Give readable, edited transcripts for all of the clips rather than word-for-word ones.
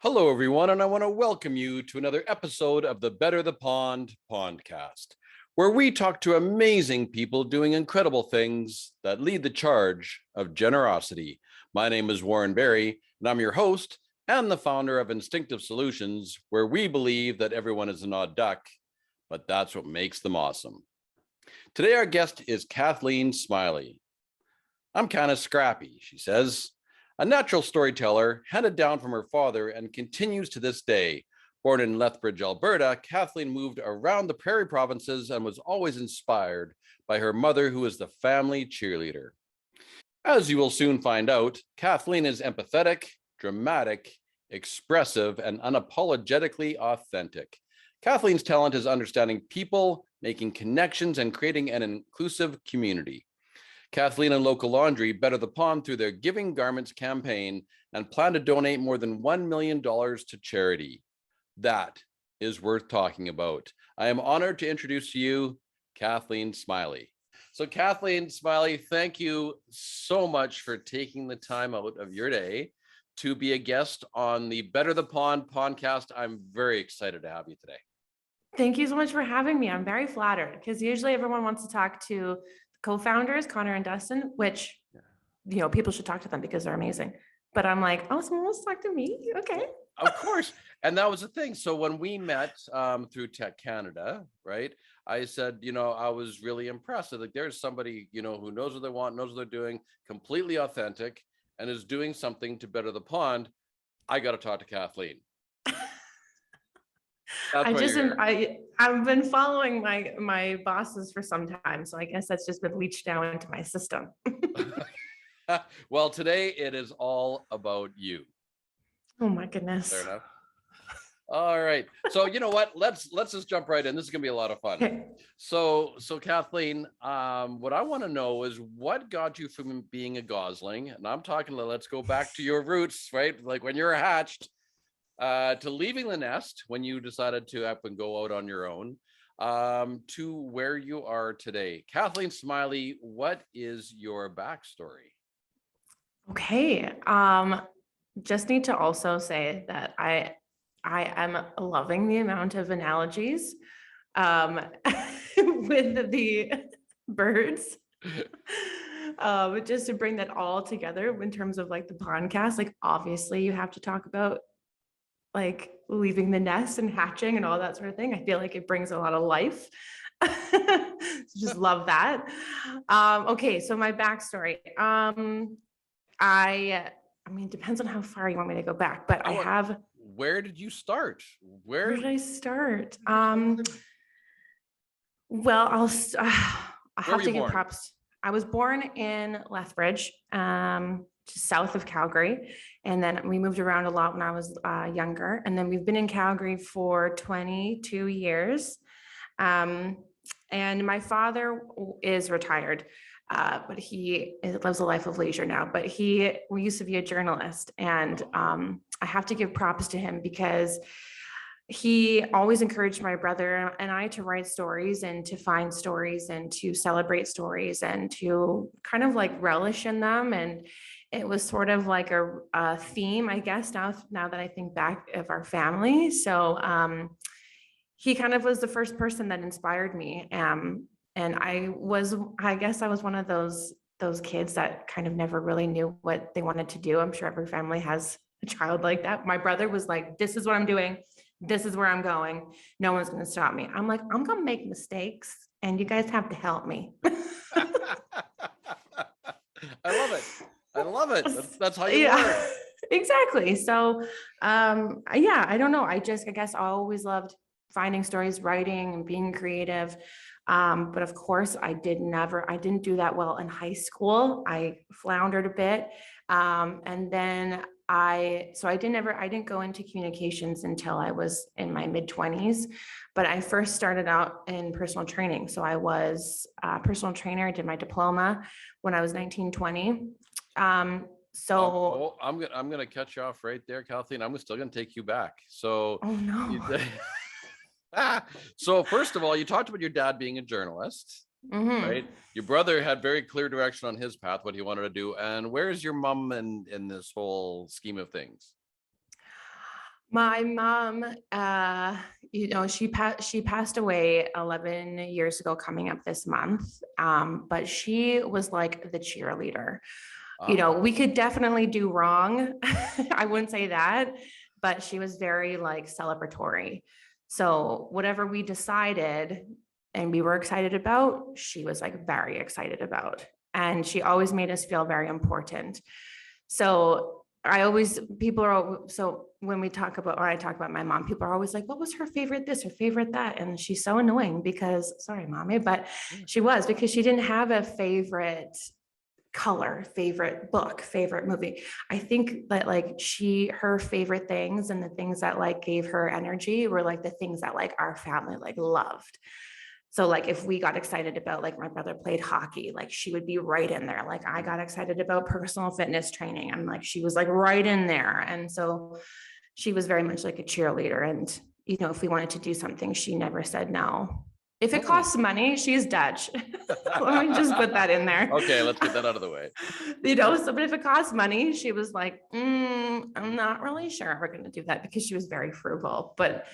Hello, everyone, and I want to welcome you to another episode of the Better the Pond Pondcast, where we talk to amazing people doing incredible things that lead the charge of generosity. My name is Warren Berry, and I'm your host and the founder of Instinctive Solutions, where we believe that everyone is an odd duck, but that's what makes them awesome. Today, our guest is Kathleen Smiley. I'm kind of scrappy, she says. A natural storyteller handed down from her father and continues to this day. Born in Lethbridge, Alberta, Kathleen moved around the prairie provinces and was always inspired by her mother, who is the family cheerleader. As you will soon find out, Kathleen is empathetic, dramatic, expressive, and unapologetically authentic. Kathleen's talent is understanding people, making connections, and creating an inclusive community. Kathleen and Local Laundry better the pond through their Giving Garments campaign and plan to donate more than $1 million to charity. That is worth talking about. I am honored to introduce to you Kathleen Smiley. So Kathleen Smiley, thank you so much for taking the time out of your day to be a guest on the Better the Pond podcast. I'm very excited to have you today. Thank you so much for having me. I'm very flattered because usually everyone wants to talk to co-founders, Connor and Dustin, which, people should talk to them because they're amazing. But I'm like, oh, someone wants to talk to me? Okay. Of course. And that was the thing. So when we met through Tech Canada, right, I said, I was really impressed. Like there's somebody, who knows what they want, knows what they're doing, completely authentic, and is doing something to better the pond. I got to talk to Kathleen. I've been following my bosses for some time, so I guess that's just been leached down into my system. Well, today it is all about you. Oh my goodness. Fair enough. All right. So you know what? Let's just jump right in. This is gonna be a lot of fun. Okay. So Kathleen, what I want to know is what got you from being a gosling, and I'm talking. Let's go back to your roots, right? Like when you're hatched. To leaving the nest when you decided to up and go out on your own, to where you are today. Kathleen Smiley, what is your backstory? Okay. Just need to also say that I am loving the amount of analogies with the birds. Just to bring that all together in terms of like the podcast, like obviously you have to talk about like leaving the nest and hatching and all that sort of thing. I feel like it brings a lot of life. Just love that. Okay, so my backstory. I mean, it depends on how far you want me to go back, but Where did you start? Where did I start? Well, I'll have to give props. I was born in Lethbridge, just south of Calgary. And then we moved around a lot when I was younger. And then we've been in Calgary for 22 years. And my father is retired, but he lives a life of leisure now. But we used to be a journalist. And I have to give props to him because he always encouraged my brother and I to write stories and to find stories and to celebrate stories and to kind of like relish in them. And it was sort of like a theme, I guess, now that I think back of our family. So he kind of was the first person that inspired me. And I guess I was one of those kids that kind of never really knew what they wanted to do. I'm sure every family has a child like that. My brother was like, this is what I'm doing. This is where I'm going. No one's going to stop me. I'm like, I'm going to make mistakes and you guys have to help me. I love it. That's how you learn. Exactly. So, I don't know. I guess I always loved finding stories, writing and being creative. But of course I didn't do that well in high school. I floundered a bit. And then I didn't go into communications until I was in my mid-20s, but I first started out in personal training. So I was a personal trainer, did my diploma when I was 19, 20. I'm gonna cut you off right there, Kathleen. I'm still gonna take you back. So oh no. So first of all, you talked about your dad being a journalist, right? Your brother had very clear direction on his path, what he wanted to do. And where's your mom in this whole scheme of things? My mom, she passed away 11 years ago, coming up this month. But she was like the cheerleader. We could definitely do wrong. I wouldn't say that, but she was very like celebratory. So whatever we decided and we were excited about, she was like very excited about. And she always made us feel very important. So when I talk about my mom, people are always like, what was her favorite this, her favorite that? And she's so annoying because, sorry, mommy, but because she didn't have a favorite color, favorite book, favorite movie. I think that like her favorite things and the things that like gave her energy were like the things that like our family like loved. So like if we got excited about like my brother played hockey, like she would be right in there. Like I got excited about personal fitness training. I'm like, she was like right in there. And so she was very much like a cheerleader. And, if we wanted to do something, she never said no. If it costs money, she's Dutch. Let me just put that in there. Okay, let's get that out of the way. But if it costs money, she was like, I'm not really sure we're going to do that, because she was very frugal. But,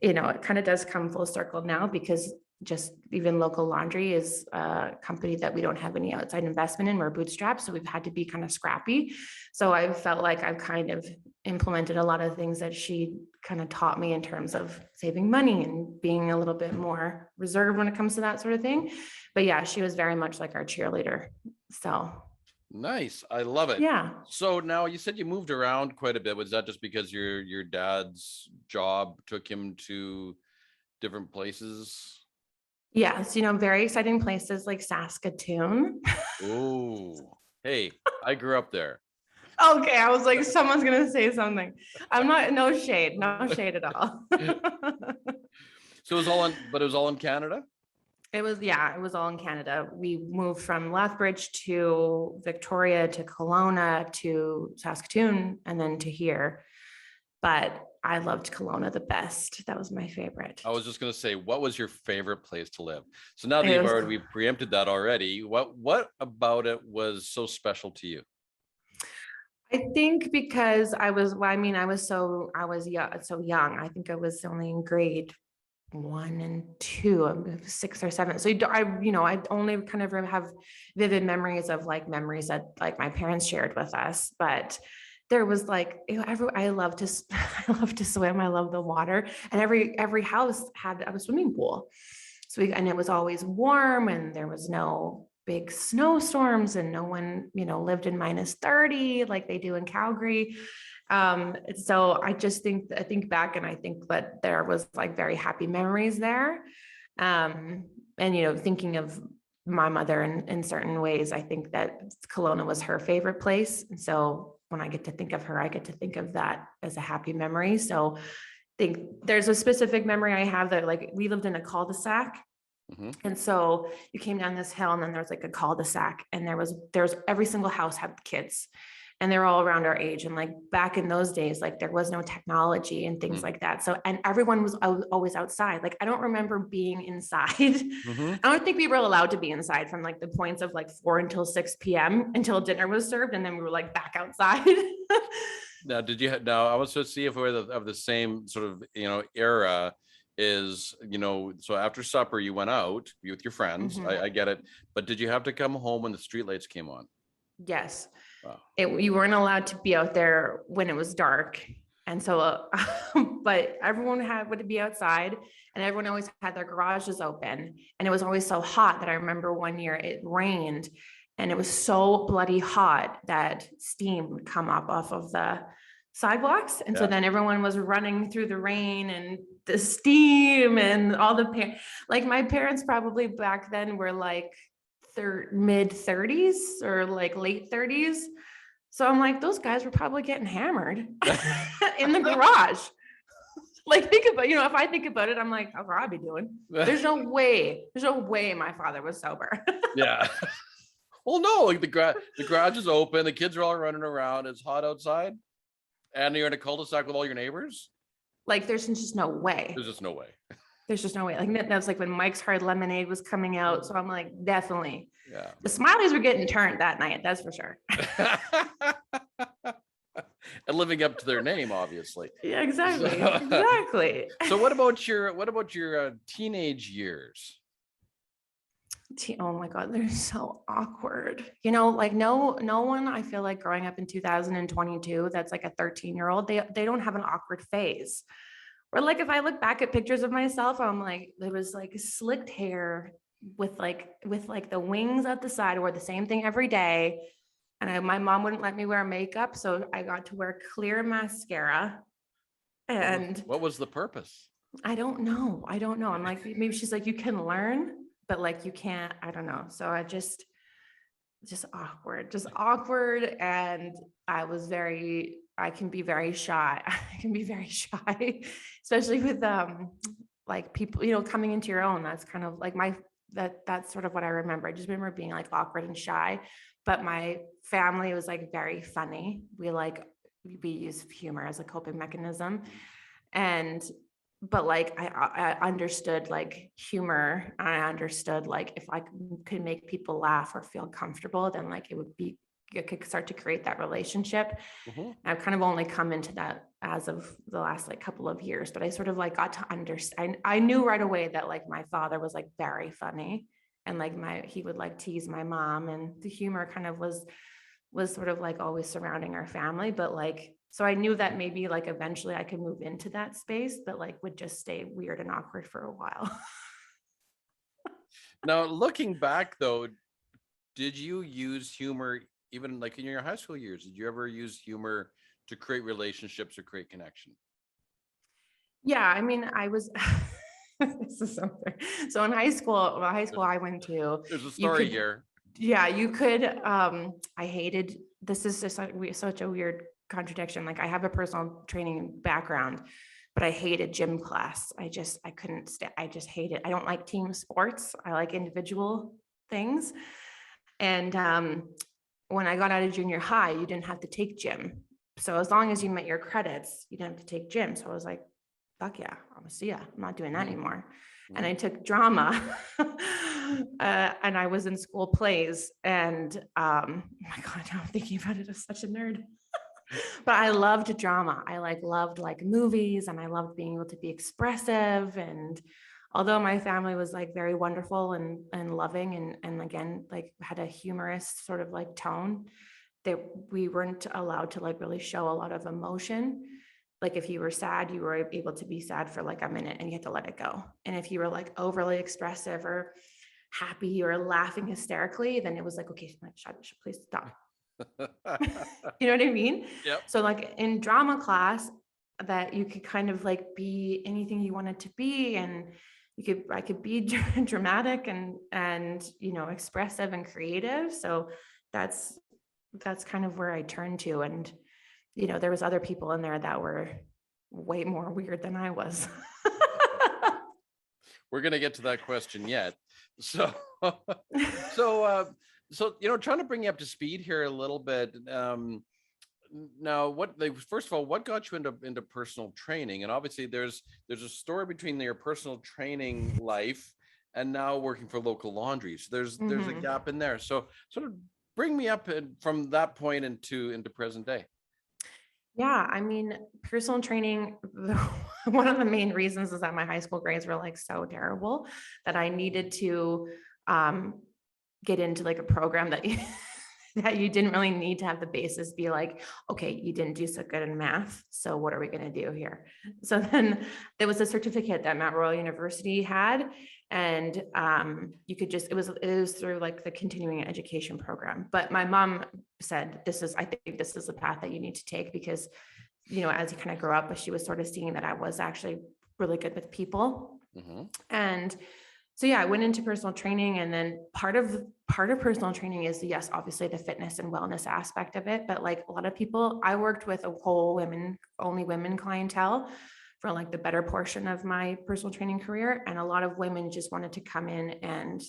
it kind of does come full circle now, because just even Local Laundry is a company that we don't have any outside investment in. We're bootstrapped, so we've had to be kind of scrappy. So I felt like I've kind of implemented a lot of things that she kind of taught me in terms of saving money and being a little bit more reserved when it comes to that sort of thing. But yeah, she was very much like our cheerleader. So nice. I love it. Yeah. So now you said you moved around quite a bit. Was that just because your dad's job took him to different places? Yes, very exciting places like Saskatoon. Oh, hey, I grew up there. Okay, I was like, someone's gonna say something. I'm not, no shade at all. So it was all in Canada? It was all in Canada. We moved from Lethbridge to Victoria to Kelowna to Saskatoon and then to here. But I loved Kelowna the best. That was my favorite. I was just going to say, what was your favorite place to live? So now that we've preempted that already, what about it was so special to you? I think because I was young. I think I was only in grade 1 and 2, 6 or 7. So I only kind of have vivid memories of like memories that like my parents shared with us. But there was like, I love to swim. I love the water, and every house had a swimming pool. And it was always warm, and there was no big snowstorms, and no one, lived in -30 like they do in Calgary. So I think back, and I think that there was like very happy memories there. And, thinking of my mother in certain ways, I think that Kelowna was her favorite place. And so when I get to think of her, I get to think of that as a happy memory. So I think there's a specific memory I have that like we lived in a cul-de-sac. Mm-hmm. And so you came down this hill, and then there's like a cul-de-sac, and there's every single house had kids, and they're all around our age. And like back in those days, like there was no technology and things like that. So, and everyone was always outside. Like, I don't remember being inside. Mm-hmm. I don't think we were allowed to be inside from like the points of like 4 until 6 p.m. until dinner was served. And then we were like back outside. Now I was to see if we're of the same sort of, era is, so after supper, you went out, be with your friends. Mm-hmm. I get it. But did you have to come home when the streetlights came on? Yes. Wow. You weren't allowed to be out there when it was dark. And so, but everyone would be outside, and everyone always had their garages open. And it was always so hot that I remember one year it rained, and it was so bloody hot that steam would come up off of the sidewalks. And so then everyone was running through the rain and the steam, and all like my parents probably back then were like mid 30s or like late 30s. So I'm like, those guys were probably getting hammered in the garage. Like, think about, if I think about it, I'm like, how could I be doing? There's no way my father was sober. Yeah. Well, no, like the garage is open, the kids are all running around, it's hot outside, and you're in a cul-de-sac with all your neighbors. Like, there's just no way. There's just no way. There's just no way. Like, that was like when Mike's Hard Lemonade was coming out. So I'm like, definitely. Yeah. The Smileys were getting turned that night. That's for sure. and living up to their name, obviously. Yeah, exactly. Exactly. So what about your teenage years? Oh my God, they're so awkward. You know, like no one, I feel like growing up in 2022, that's like a 13-year-old, they don't have an awkward phase. Or like if I look back at pictures of myself, I'm like, there was like slicked hair with like the wings at the side. I wore the same thing every day. And my mom wouldn't let me wear makeup. So I got to wear clear mascara. And What was the purpose? I don't know. I'm like, maybe she's like, you can learn, but like you can't, I don't know. So I just awkward. And I can be very shy. I can be very shy, especially with like people, you know, coming into your own. That's kind of like that's sort of what I remember. I just remember being like awkward and shy, but my family was like very funny. We use humor as a coping mechanism. But like I understood like humor. I understood like if I could make people laugh or feel comfortable, then like it could start to create that relationship. Mm-hmm. I've kind of only come into that as of the last like couple of years, but I sort of like got to understand. I knew right away that like my father was like very funny, and like he would like tease my mom, and the humor kind of was sort of like always surrounding our family. But like, so I knew that maybe like eventually I could move into that space, but like would just stay weird and awkward for a while. Now, looking back though, did you use humor even like in your high school years? Did you ever use humor to create relationships or create connection? Yeah, I mean, I was this is something. So in high school I went to, There's a story here. Yeah, you could. I hated, this is just such a weird contradiction. Like I have a personal training background, but I hated gym class. I couldn't I just hate it. I don't like team sports. I like individual things. And when I got out of junior high, you didn't have to take gym. So as long as you met your credits, you didn't have to take gym. So I was like, fuck yeah, I'm gonna see ya. I'm not doing that anymore. And I took drama and I was in school plays, and oh my God, now I'm thinking about it as such a nerd. But I loved drama. I loved like movies, and I loved being able to be expressive. And although my family was like very wonderful and loving, and again, like had a humorous sort of like tone, that we weren't allowed to like really show a lot of emotion. Like if you were sad, you were able to be sad for like a minute and you had to let it go. And if you were like overly expressive or happy or laughing hysterically, then it was like, okay, please stop. You know what I mean? Yep. So like in drama class, that you could kind of like be anything you wanted to be, and I could be dramatic and you know, expressive and creative. So that's kind of where I turned to. And you know, there was other people in there that were way more weird than I was. We're going to get to that question yet. So, so, you know, trying to bring you up to speed here a little bit. Now, first of all, what got you into personal training? And obviously there's a story between your personal training life and now working for local laundries. There's a gap in there. So sort of bring me up from that point into present day. Yeah, I mean, personal training, one of the main reasons is that my high school grades were like so terrible that I needed to get into like a program that that you didn't really need to have the basis be like, okay, you didn't do so good in math, so what are we going to do here? So then there was a certificate that Mount Royal University had, and you could just, it was through like the continuing education program. But my mom said, I think this is the path that you need to take, because, you know, as you kind of grow up, she was sort of seeing that I was actually really good with people. And so yeah, I went into personal training, and then part of personal training is, yes, obviously the fitness and wellness aspect of it. But like a lot of people, I worked with a whole only women clientele for like the better portion of my personal training career. And a lot of women just wanted to come in and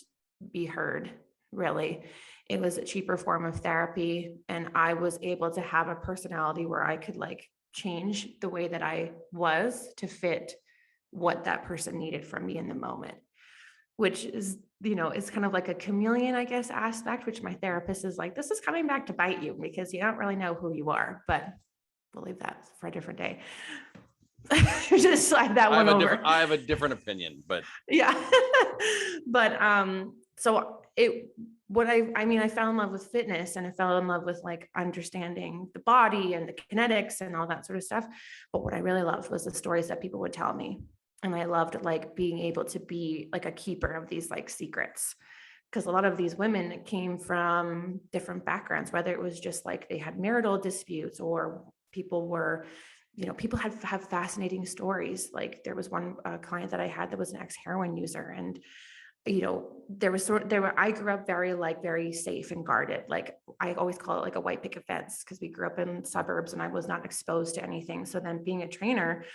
be heard, really. It was a cheaper form of therapy. And I was able to have a personality where I could like change the way that I was to fit what that person needed from me in the moment, which is, you know, it's kind of like a chameleon, I guess, aspect, which my therapist is like, this is coming back to bite you because you don't really know who you are. But we'll leave that for a different day. Just slide that one over. I have a different opinion, but yeah. But so I fell in love with fitness, and I fell in love with like understanding the body and the kinetics and all that sort of stuff. But what I really loved was the stories that people would tell me. And I loved like being able to be like a keeper of these like secrets. Because a lot of these women came from different backgrounds, whether it was just like they had marital disputes, or people were, people have fascinating stories. Like there was one client that I had that was an ex-heroin user, and I grew up very safe and guarded. Like I always call it like a white picket fence, because we grew up in suburbs and I was not exposed to anything. So then being a trainer,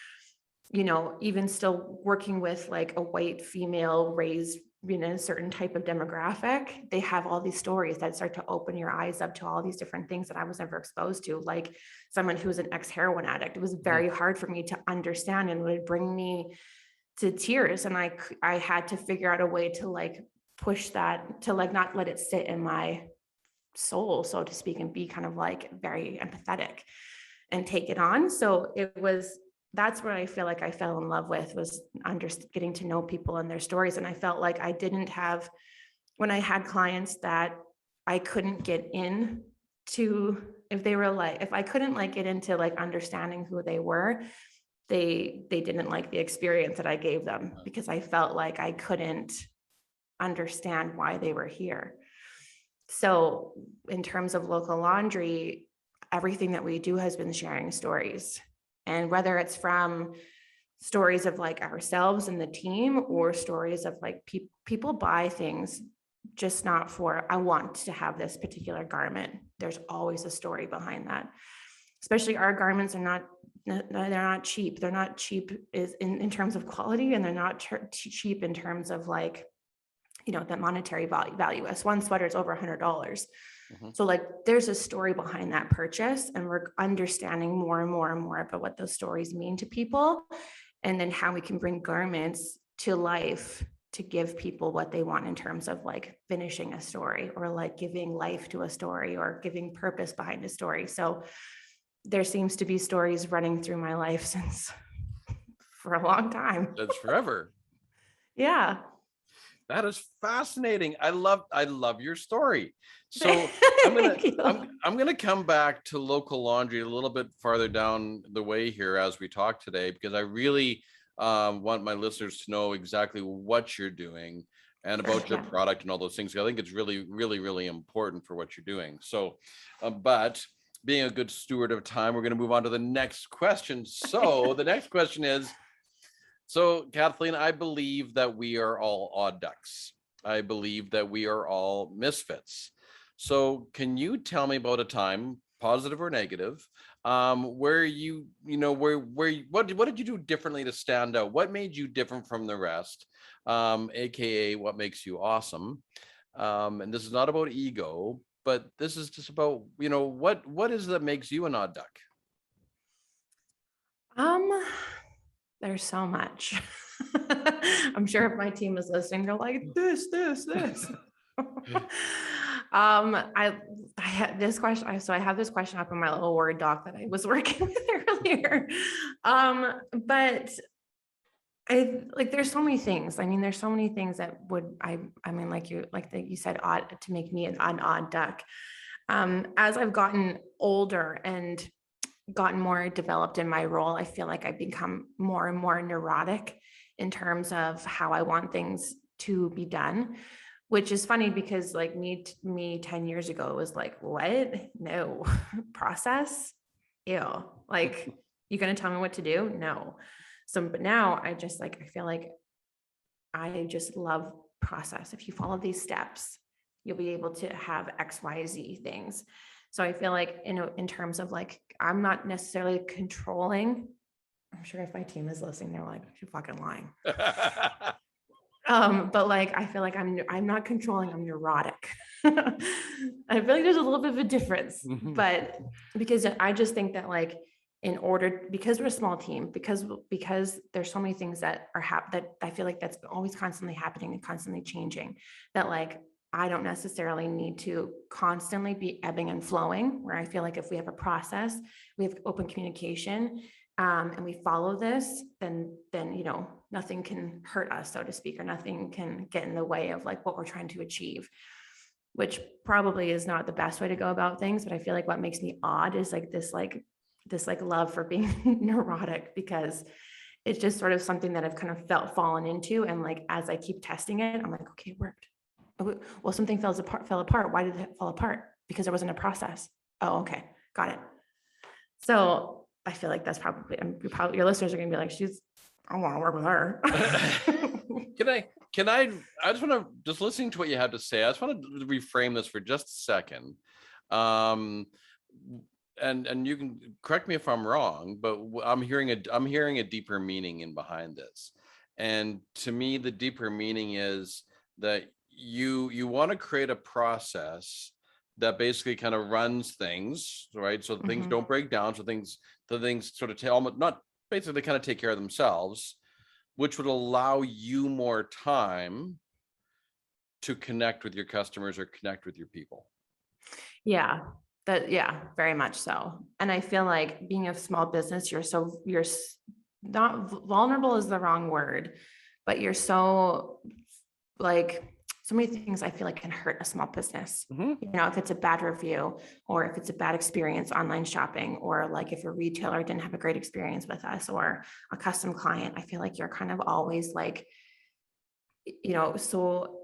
even still working with like a white female raised a certain type of demographic, they have all these stories that start to open your eyes up to all these different things that I was never exposed to. Like someone who was an ex-heroin addict, it was very hard for me to understand, and would bring me to tears. And I had to figure out a way to like push that, to like not let it sit in my soul, so to speak, and be kind of like very empathetic and take it on. So that's where I feel like I fell in love with, was getting to know people and their stories. And I felt like I didn't have, when I had clients that I couldn't get in to, if I couldn't like get into like understanding who they were, they didn't like the experience that I gave them, because I felt like I couldn't understand why they were here. So in terms of local laundry, everything that we do has been sharing stories. And whether it's from stories of like ourselves and the team, or stories of like people buy things just not for, I want to have this particular garment. There's always a story behind that. Especially our garments are they're not cheap. They're not cheap in terms of quality, and they're not cheap in terms of like, the monetary value. As one sweater is over $100. So like there's a story behind that purchase, and we're understanding more and more and more about what those stories mean to people, and then how we can bring garments to life to give people what they want in terms of like finishing a story, or like giving life to a story, or giving purpose behind a story. So there seems to be stories running through my life since for a long time. That's forever. Yeah. That is fascinating. I love your story. So I'm gonna come back to local laundry a little bit farther down the way here as we talk today, because I really want my listeners to know exactly what you're doing and about your product and all those things. I think it's really, really, really important for what you're doing. So, but being a good steward of time, we're going to move on to the next question. So the next question is, so Kathleen, I believe that we are all odd ducks. I believe that we are all misfits. So can you tell me about a time, positive or negative, where what did you do differently to stand out? What made you different from the rest? AKA what makes you awesome? And this is not about ego, but this is just about, what is that makes you an odd duck? There's so much. I'm sure if my team is listening, they're like, this. I had this question. So I have this question up in my little Word doc that I was working with earlier. But there's so many things. I mean, there's so many things that like you said, odd, to make me an odd duck. As I've gotten older and gotten more developed in my role, I feel like I've become more and more neurotic in terms of how I want things to be done, which is funny because like me 10 years ago was like, what? No. Process? Ew. Like, you gonna tell me what to do? No. So, but now I feel like I just love process. If you follow these steps, you'll be able to have X, Y, Z things. So I feel like, in terms of like, I'm not necessarily controlling. I'm sure if my team is listening, they're like, you're fucking lying. But like, I feel like I'm not controlling, I'm neurotic. I feel like there's a little bit of a difference, but because I just think that like, because we're a small team, because there's so many things that are that I feel like that's always constantly happening and constantly changing, that like, I don't necessarily need to constantly be ebbing and flowing, where I feel like if we have a process, we have open communication, and we follow this, then, nothing can hurt us, so to speak, or nothing can get in the way of like what we're trying to achieve, which probably is not the best way to go about things. But I feel like what makes me odd is like this love for being neurotic, because it's just sort of something that I've kind of fallen into. And like, as I keep testing it, I'm like, okay, it worked. Well, something fell apart. Why did it fall apart? Because there wasn't a process. Oh, okay. Got it. So I feel like that's probably your listeners are going to be like, I want to work with her. I just want to, just listening to what you have to say, I just want to reframe this for just a second. And you can correct me if I'm wrong, but I'm hearing a deeper meaning in behind this. And to me, the deeper meaning is that you want to create a process that basically kind of runs things, right? So things don't break down. So the things sort of almost not basically, they kind of take care of themselves, which would allow you more time to connect with your customers or connect with your people. Yeah, very much so. And I feel like being a small business, you're not vulnerable is the wrong word, but you're so like, so many things I feel like can hurt a small business. If it's a bad review, or if it's a bad experience online shopping, or like if a retailer didn't have a great experience with us, or a custom client, I feel like you're kind of always like, so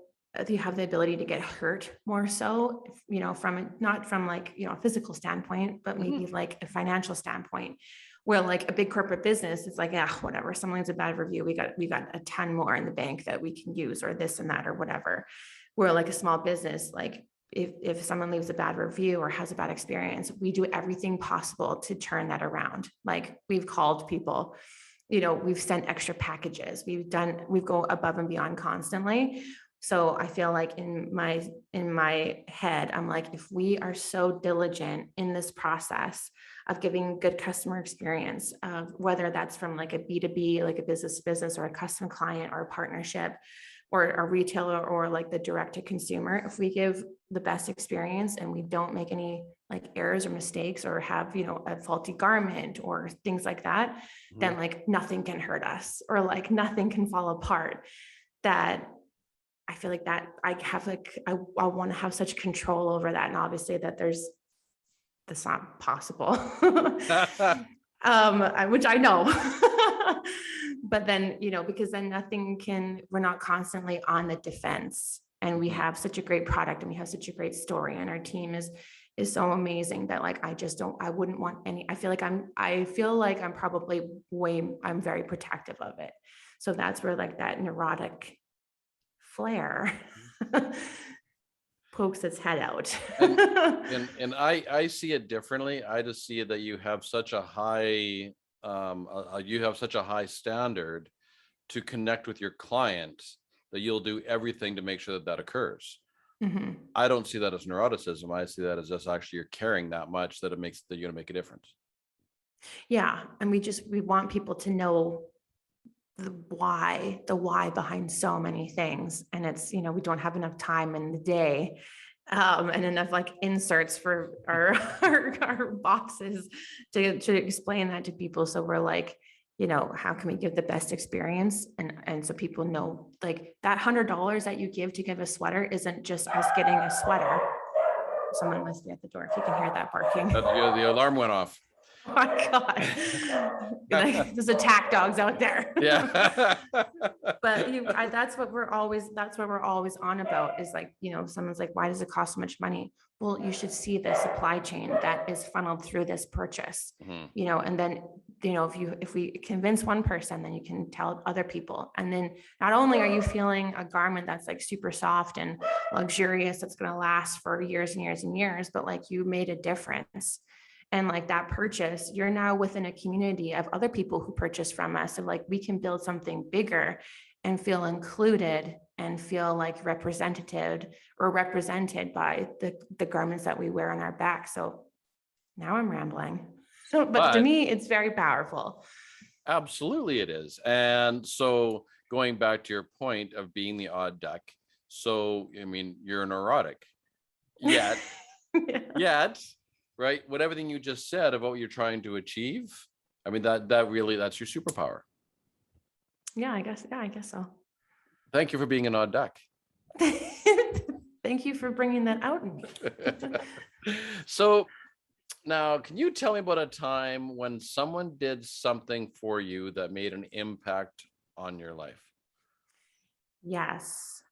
you have the ability to get hurt more so, from not from like, a physical standpoint, but maybe like a financial standpoint, where like a big corporate business, it's like, yeah, whatever, someone has a bad review, we got a ton more in the bank that we can use, or this and that, or whatever. Where like a small business, like if someone leaves a bad review or has a bad experience, we do everything possible to turn that around. Like, we've called people, we've sent extra packages, we've go above and beyond constantly. So I feel like in my head, I'm like, if we are so diligent in this process of giving good customer experience, whether that's from like a B2B, like a business to business, or a custom client, or a partnership, or a retailer, or like the direct to consumer, if we give the best experience and we don't make any like errors or mistakes, or have, a faulty garment or things like that, then like nothing can hurt us, or like nothing can fall apart. That I feel like that I have like, I want to have such control over that. And obviously that's not possible. Which I know. But then, because then we're not constantly on the defense, and we have such a great product, and we have such a great story, and our team is so amazing, that like, I wouldn't want any, I feel like I'm very protective of it. So that's where like that neurotic flair pokes its head out. and I see it differently. I just see that you have such a high standard to connect with your client, that you'll do everything to make sure that occurs. I don't see that as neuroticism. I see that as just actually you're caring that much that you're going to make a difference. Yeah. And we want people to know the why behind so many things. And it's, we don't have enough time in the day, and enough like inserts for our boxes to explain that to people. So we're like, how can we give the best experience? And so people know, like, that $100 that you give to give a sweater isn't just us getting a sweater. Someone must be at the door, if you can hear that barking. The alarm went off. Oh my God. There's attack dogs out there. Yeah. But that's what we're always on about, is like, someone's like, why does it cost so much money? Well, you should see the supply chain that is funneled through this purchase, and then, if we convince one person, then you can tell other people. And then not only are you feeling a garment that's like super soft and luxurious, that's going to last for years and years and years, but like, you made a difference. And like that purchase, you're now within a community of other people who purchase from us. So like, we can build something bigger and feel included and feel like represented by the garments that we wear on our back. So now I'm rambling. But to me, it's very powerful. Absolutely it is. And so going back to your point of being the odd duck, So, I mean, you're neurotic. Yet, right, with everything you just said about what you're trying to achieve, I mean, that really, that's your superpower. Yeah, I guess so. Thank you for being an odd duck. Thank you for bringing that out in me. So now, can you tell me about a time when someone did something for you that made an impact on your life? Yes.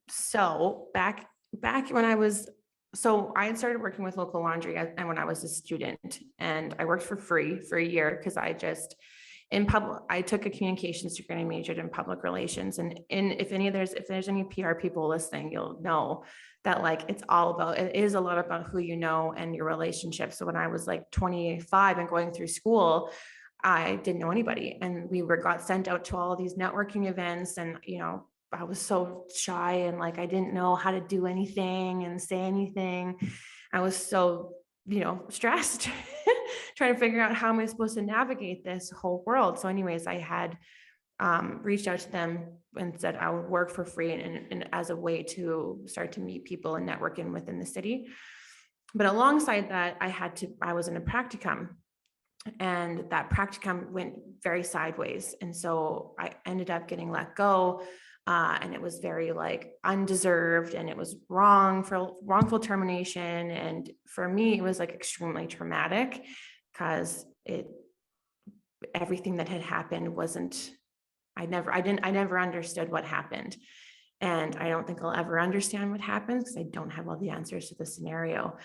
So back when I had started working with local laundry and when I was a student, and I worked for free for a year because I took a communications degree and I majored in public relations. And if there's any PR people listening, you'll know that like it is a lot about who you know and your relationship. So when I was like 25 and going through school, I didn't know anybody, and got sent out to all these networking events, and I was so shy and like I didn't know how to do anything and say anything. I was so stressed trying to figure out how am I supposed to navigate this whole world. So anyways, I had reached out to them and said I would work for free and as a way to start to meet people and networking within the city. But alongside that, I was in a practicum, and that practicum went very sideways. And so I ended up getting let go. And it was very like undeserved, and it was wrongful termination. And for me, it was like extremely traumatic because everything that had happened I never understood what happened. And I don't think I'll ever understand what happened because I don't have all the answers to the scenario.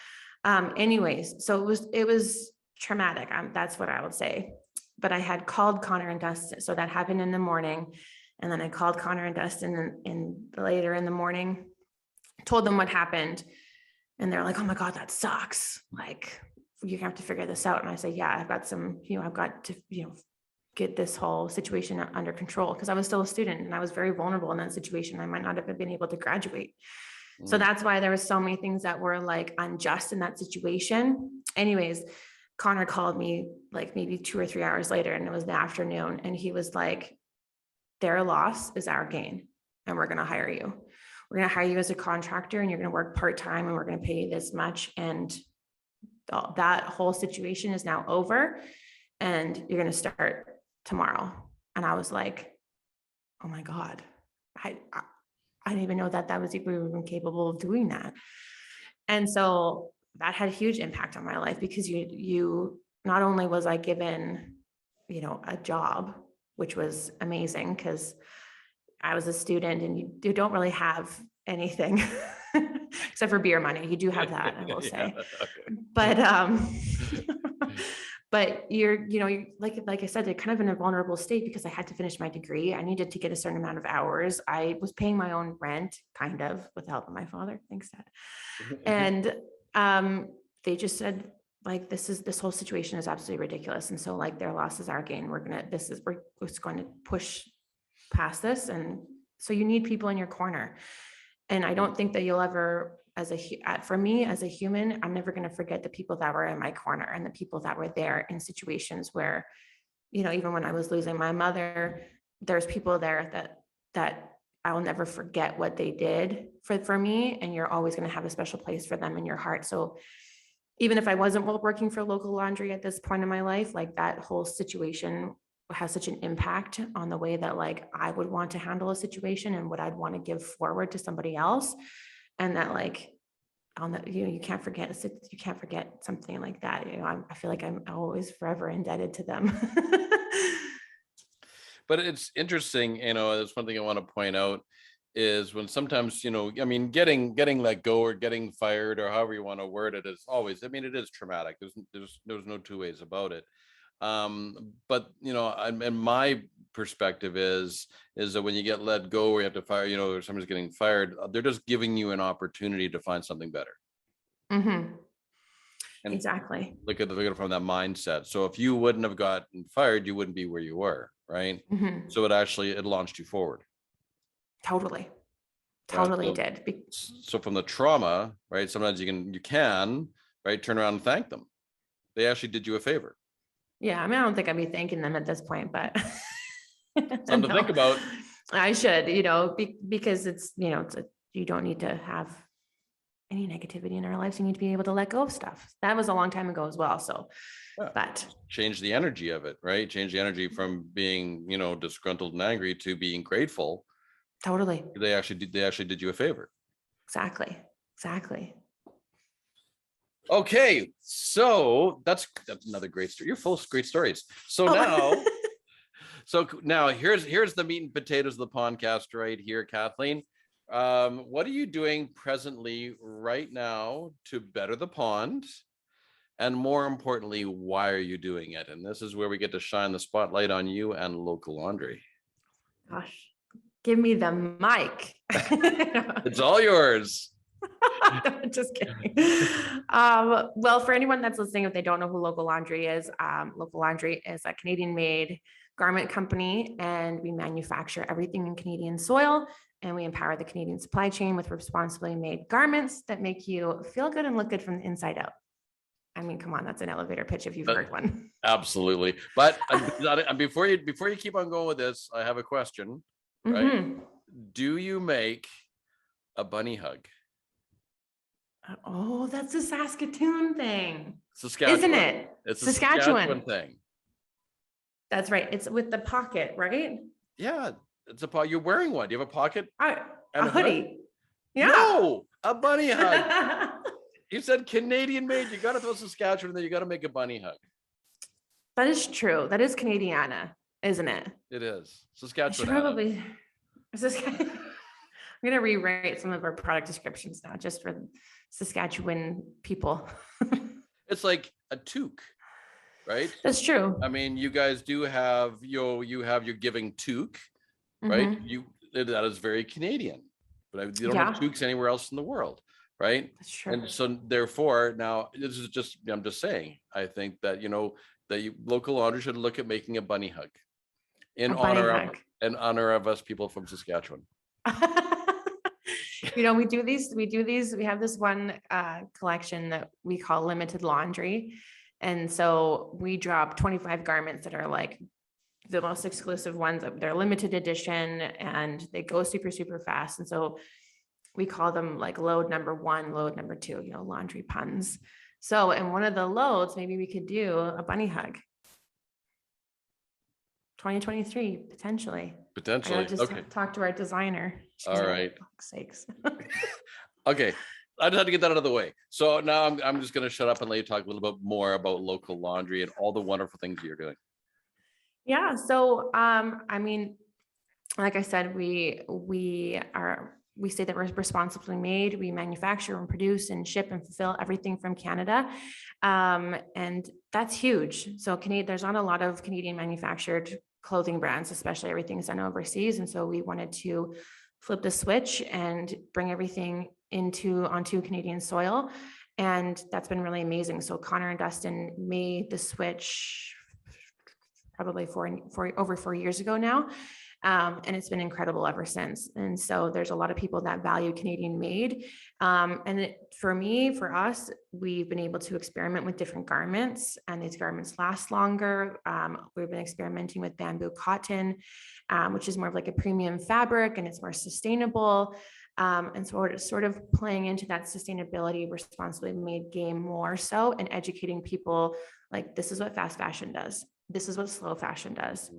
Anyways, so it was traumatic. That's what I would say. But I had called Connor and Dustin. So that happened in the morning. And then I called Connor and Dustin in later in the morning, told them what happened. And they're like, oh my God, that sucks. Like, you have to figure this out. And I say, yeah, I've got to, get this whole situation under control. Cause I was still a student and I was very vulnerable in that situation. I might not have been able to graduate. So that's why there was so many things that were like unjust in that situation. Anyways, Connor called me like maybe 2 or 3 hours later, and it was the afternoon. And he was like, their loss is our gain, and we're going to hire you. We're going to hire you as a contractor, and you're going to work part-time, and we're going to pay you this much. And that whole situation is now over, and you're going to start tomorrow. And I was like, oh my God, I didn't even know that was even capable of doing that. And so that had a huge impact on my life, because you not only was I given, a job, which was amazing because I was a student and you don't really have anything except for beer money. You do have that, I will say. Okay. But you're like I said, kind of in a vulnerable state because I had to finish my degree. I needed to get a certain amount of hours. I was paying my own rent, kind of, with the help of my father. Thanks, Dad. And they just said, like, this whole situation is absolutely ridiculous. And so like their loss is our gain. We're going to push past this. And so you need people in your corner. And I don't think that you'll ever, for me as a human, I'm never going to forget the people that were in my corner and the people that were there in situations where, even when I was losing my mother, there's people there that I will never forget what they did for me. And you're always going to have a special place for them in your heart. So even if I wasn't working for local laundry at this point in my life, like that whole situation has such an impact on the way that like I would want to handle a situation and what I'd want to give forward to somebody else. And that like, you can't forget something like that. I feel like I'm always forever indebted to them. But it's interesting, there's one thing I want to point out is when sometimes, getting let go or getting fired or however you want to word it is always, it is traumatic. There's no two ways about it. But and my perspective is that when you get let go or you have to fire, or somebody's getting fired, they're just giving you an opportunity to find something better. Mm-hmm. And exactly. Look at it from that mindset. So if you wouldn't have gotten fired, you wouldn't be where you were, right? Mm-hmm. So it launched you forward. Totally did. So from the trauma, right? Sometimes you can right turn around and thank them. They actually did you a favor. Yeah, I don't think I'd be thanking them at this point, but something to think about. I should, because it's, you don't need to have any negativity in our lives. You need to be able to let go of stuff. That was a long time ago as well. So, Yeah. but change the energy of it, right? Change the energy from being, disgruntled and angry to being grateful. Totally. They actually did you a favor. Exactly. Okay, so that's another great story. You're full of great stories. So now here's the meat and potatoes of the podcast right here, Kathleen. What are you doing presently right now to better the pond? And more importantly, why are you doing it? And this is where we get to shine the spotlight on you and local laundry. Gosh, give me the mic. It's all yours. Just kidding. Well, for anyone that's listening, if they don't know who Local Laundry is a Canadian-made garment company, and we manufacture everything in Canadian soil, and we empower the Canadian supply chain with responsibly made garments that make you feel good and look good from the inside out. I mean, come on, that's an elevator pitch if you've heard one. Absolutely. But before you keep on going with this, I have a question. Right? Mm-hmm. Do you make a bunny hug? Oh, that's a Saskatoon thing. Saskatchewan. Isn't it? It's a Saskatchewan thing. That's right. It's with the pocket, right? Yeah, it's a pocket. You're wearing one. Do you have a pocket? A hoodie. Yeah. No, a bunny hug. You said Canadian made. You got to throw Saskatchewan, and then you got to make a bunny hug. That is true. That is Canadiana, isn't it? It is. Saskatchewan. I'm going to rewrite some of our product descriptions now just for Saskatchewan people. It's like a toque, right? That's true. I mean, you guys do have you have your giving toque, right? Mm-hmm. That is very Canadian, but you don't have toques anywhere else in the world, right? That's true. And so therefore, now this is just, I'm just saying, I think that, local laundry should look at making a bunny hug in honor of us people from Saskatchewan. We have this one collection that we call limited laundry. And so we drop 25 garments that are like the most exclusive ones. They're limited edition and they go super, super fast. And so we call them like load number 1, load number 2, laundry puns. So in one of the loads, maybe we could do a bunny hug. 2023, potentially. I just talk to our designer. All right. For fuck's sakes. Okay. I just had to get that out of the way. So now I'm just going to shut up and let you talk a little bit more about local laundry and all the wonderful things you're doing. Yeah. So, I mean, like I said, we say that we're responsibly made. We manufacture and produce and ship and fulfill everything from Canada. And that's huge. So there's not a lot of Canadian manufactured clothing brands, especially everything's done overseas. And so we wanted to flip the switch and bring everything onto Canadian soil. And that's been really amazing. So Connor and Dustin made the switch probably over 4 years ago now. And it's been incredible ever since. And so there's a lot of people that value Canadian made. For us, we've been able to experiment with different garments, and these garments last longer. We've been experimenting with bamboo cotton, which is more of like a premium fabric, and it's more sustainable. And so we're sort of playing into that sustainability, responsibly made game more so, and educating people like, this is what fast fashion does. This is what slow fashion does.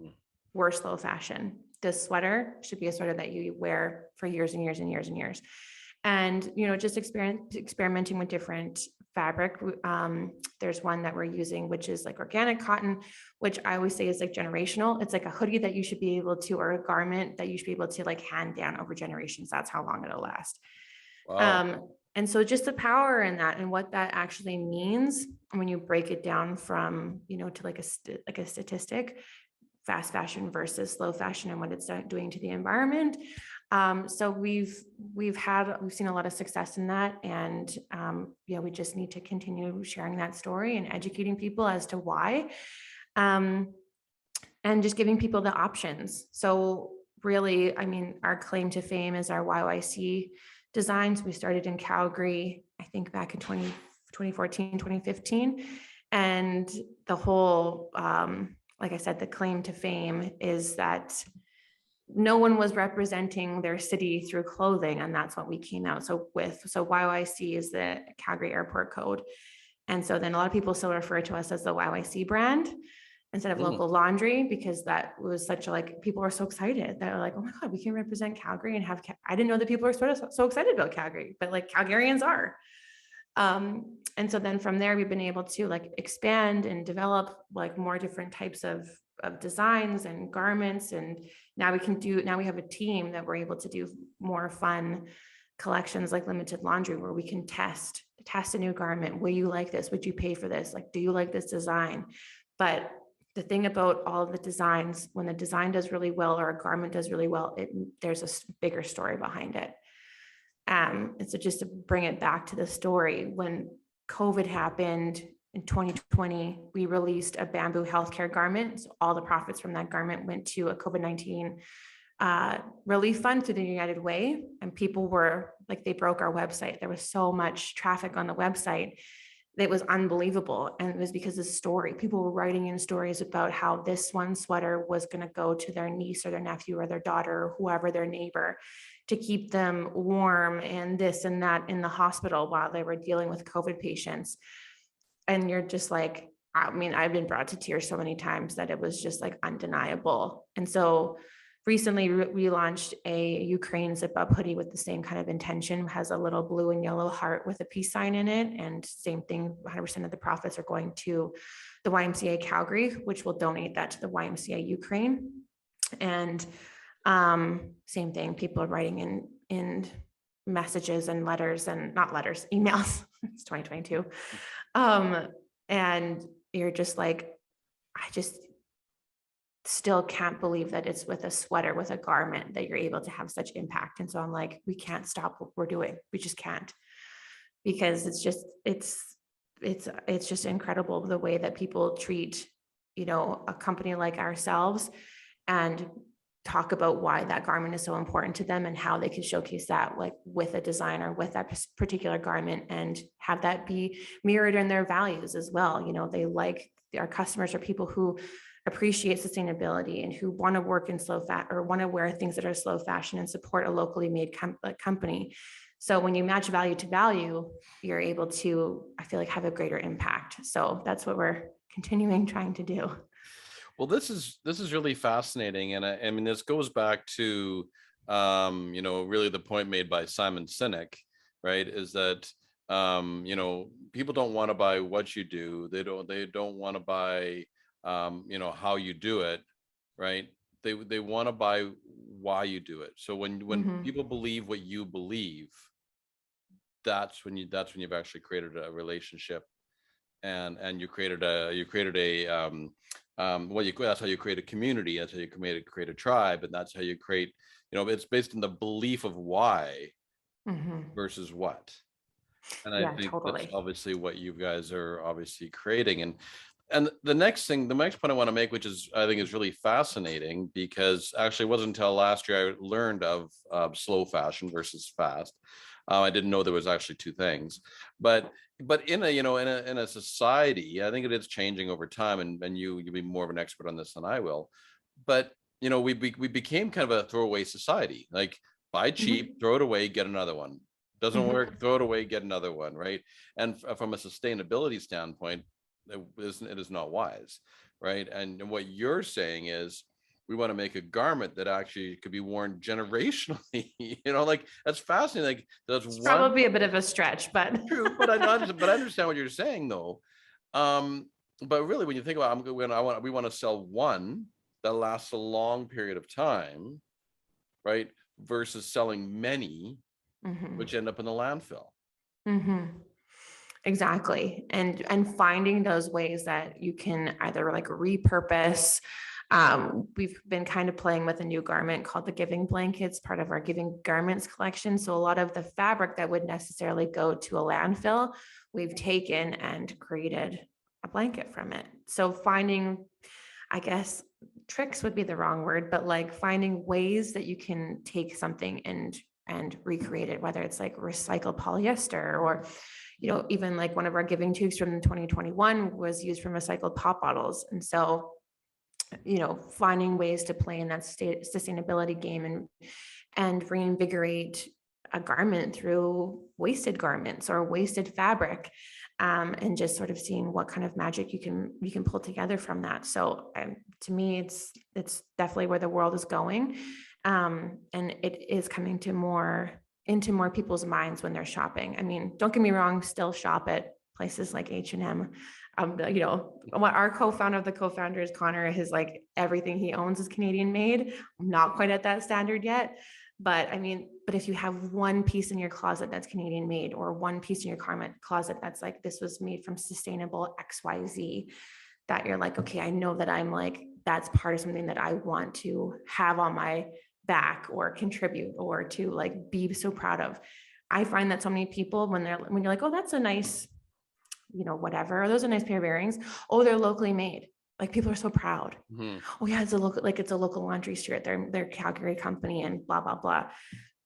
We're slow fashion. This sweater should be a sweater that you wear for years and years and years and years. And, just experimenting with different fabric. There's one that we're using, which is like organic cotton, which I always say is like generational. It's like a hoodie that you should be able to, or a garment that you should be able to like hand down over generations. That's how long it'll last. Wow. And so just the power in that and what that actually means when you break it down from, to like a statistic, fast fashion versus slow fashion and what it's doing to the environment. So we've seen a lot of success in that. And, we just need to continue sharing that story and educating people as to why, and just giving people the options. So really, I mean, our claim to fame is our YYC designs. We started in Calgary, I think back in 2014, 2015. And the whole, like I said, the claim to fame is that no one was representing their city through clothing. And that's what we came out with. So YYC is the Calgary Airport Code. And so then a lot of people still refer to us as the YYC brand instead of local laundry, because that was such a, like, people were so excited. They're like, oh my God, we can represent Calgary and have, I didn't know that people were so excited about Calgary, but like Calgarians are. And so then from there, we've been able to like expand and develop like more different types of designs and garments. And now we have a team that we're able to do more fun collections like limited laundry, where we can test a new garment. Will you like this? Would you pay for this? Like, do you like this design? But the thing about all of the designs, when the design does really well or a garment does really well, there's a bigger story behind it. And so just to bring it back to the story, when COVID happened in 2020, we released a bamboo healthcare garment. So all the profits from that garment went to a COVID-19 relief fund through the United Way. And people were like, they broke our website. There was so much traffic on the website. It was unbelievable. And it was because of the story. People were writing in stories about how this one sweater was going to go to their niece or their nephew or their daughter or whoever, their neighbor, to keep them warm and this and that in the hospital while they were dealing with COVID patients. And you're just like, I mean, I've been brought to tears so many times that it was just like undeniable. And so recently we launched a Ukraine zip up hoodie with the same kind of intention, it has a little blue and yellow heart with a peace sign in it. And same thing, 100% of the profits are going to the YMCA Calgary, which will donate that to the YMCA Ukraine. And same thing, people are writing in messages and letters, and not letters, emails. It's 2022. And you're just like, I just still can't believe that it's with a sweater, with a garment, that you're able to have such impact. And so I'm like, we can't stop what we're doing. We just can't, because it's just incredible the way that people treat, a company like ourselves, and talk about why that garment is so important to them and how they can showcase that, like with a designer, with that particular garment, and have that be mirrored in their values as well. They like, our customers are people who appreciate sustainability and who want to work in slow fashion, or want to wear things that are slow fashion and support a locally made company. So when you match value to value, you're able to, I feel like, have a greater impact. So that's what we're continuing trying to do. Well, this is really fascinating. And I mean, this goes back to, really the point made by Simon Sinek, right? Is that, people don't want to buy what you do. They don't want to buy, how you do it, right? They want to buy why you do it. So when people believe what you believe, that's when you've actually created a relationship, and you created a that's how you create a community. That's how you create a tribe, and that's how you create, it's based on the belief of why versus what. And I think that's obviously what you guys are obviously creating. And the next point I want to make, which I think is really fascinating, because actually it wasn't until last year I learned of slow fashion versus fast. I didn't know there was actually two things, but in a society, I think it is changing over time, and you'll be more of an expert on this than I will. But we became kind of a throwaway society, like buy cheap, throw it away, get another one. Doesn't work, throw it away, get another one, right? And from a sustainability standpoint, it is not wise, right? And what you're saying is, we want to make a garment that actually could be worn generationally. Like, that's fascinating. Like, that's probably a bit of a stretch, but true. But I understand what you're saying, though. But really, when you think about, we want to sell one that lasts a long period of time, right? Versus selling many, which end up in the landfill. Exactly. And finding those ways that you can either like repurpose. We've been kind of playing with a new garment called the Giving Blankets, part of our Giving Garments collection. So a lot of the fabric that would necessarily go to a landfill, we've taken and created a blanket from it. So finding, I guess, tricks would be the wrong word, but like finding ways that you can take something and recreate it, whether it's like recycled polyester, or even like one of our giving tubes from 2021 was used from recycled pop bottles. And so finding ways to play in that sustainability game and reinvigorate a garment through wasted garments or wasted fabric, and just sort of seeing what kind of magic you can pull together from that. So to me, it's definitely where the world is going, and it is coming into more people's minds when they're shopping. I mean, don't get me wrong, still shop at places like H&M. What our co-founder is Connor. His like everything he owns is Canadian made. I'm not quite at that standard yet, but if you have one piece in your closet that's Canadian made, or one piece in your garment closet that's like, this was made from sustainable XYZ, that you're like, okay, I know that I'm like, that's part of something that I want to have on my back or contribute or to like be so proud of. I find that so many people when you're like, oh, that's a nice, whatever, or those are a nice pair of earrings. Oh, they're locally made. Like people are so proud. Mm-hmm. Oh yeah, it's a local laundry shirt. They're Calgary company and blah, blah, blah.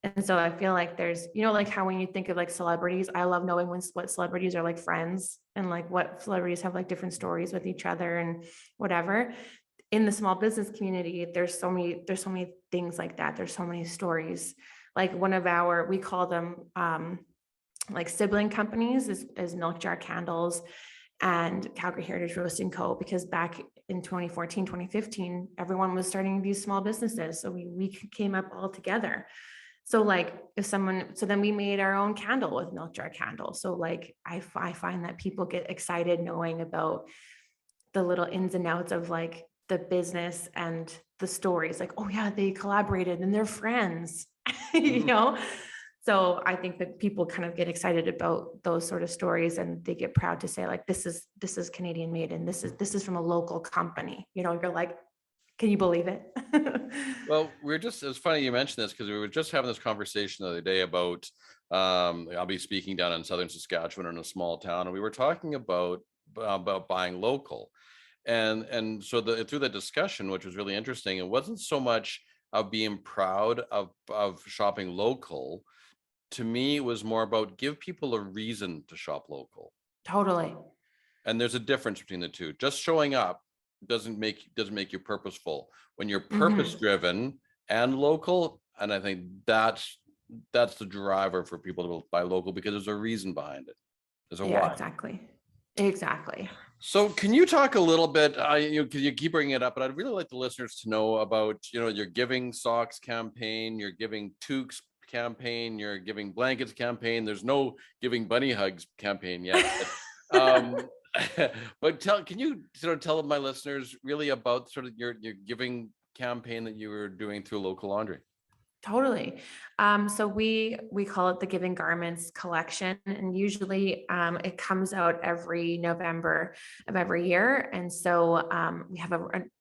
And so I feel like there's, like how when you think of like celebrities, I love knowing what celebrities are like friends and like what celebrities have like different stories with each other and whatever. In the small business community, there's so many things like that. There's so many stories. Like we call them like sibling companies is Milk Jar Candles and Calgary Heritage Roasting Co. Because back in 2014, 2015, everyone was starting these small businesses. So we came up all together. So like so then we made our own candle with Milk Jar Candle. So like I find that people get excited knowing about the little ins and outs of like the business and the stories, like, oh yeah, they collaborated and they're friends, So I think that people kind of get excited about those sort of stories, and they get proud to say like, this is Canadian made, and this is from a local company. You're like, can you believe it? Well, it's funny you mentioned this because we were just having this conversation the other day about, I'll be speaking down in southern Saskatchewan in a small town, and we were talking about buying local. And so through the discussion, which was really interesting, it wasn't so much of being proud of shopping local. To me, it was more about give people a reason to shop local. Totally. And there's a difference between the two. Just showing up doesn't make you purposeful. When you're purpose driven and local, and I think that's the driver for people to buy local, because there's a reason behind it. There's a why. Exactly. So can you talk a little bit, because you keep bringing it up, but I'd really like the listeners to know about, your Giving Socks campaign, your Giving Toques campaign, your Giving Blankets campaign. There's no Giving Bunny Hugs campaign yet. But can you sort of tell my listeners really about sort of your giving campaign that you were doing through local laundry? Totally. So we call it the Giving Garments collection, and usually it comes out every November of every year. And so we have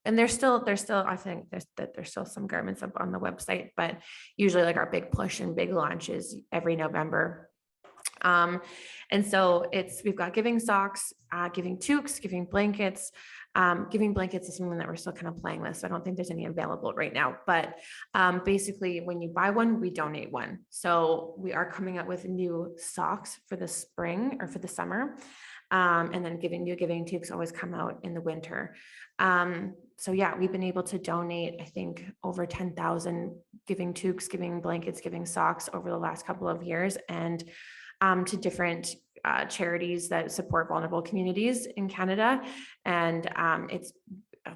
and there's still I think there's still some garments up on the website, but usually like our big push and big launch is every November. And so we've got Giving Socks, Giving Toques, Giving Blankets. Giving Blankets is something that we're still kind of playing with, so I don't think there's any available right now, but basically when you buy one, we donate one. So we are coming up with new socks for the spring or for the summer, and then Giving Toques always come out in the winter. So yeah, we've been able to donate, I think, over 10,000 Giving Toques, Giving Blankets, Giving Socks over the last couple of years, and to different charities that support vulnerable communities in Canada. And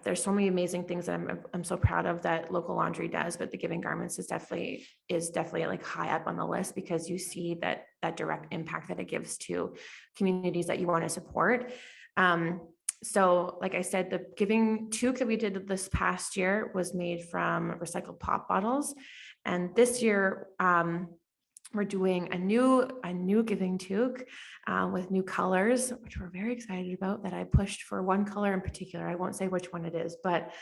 there's so many amazing things that I'm so proud of that local laundry does, but the Giving Garments is definitely like high up on the list, because you see that direct impact that it gives to communities that you want to support. So like I said, the Giving Toque that we did this past year was made from recycled pop bottles. And this year, we're doing a new Giving Toque with new colors, which we're very excited about, that I pushed for one color in particular. I won't say which one it is, but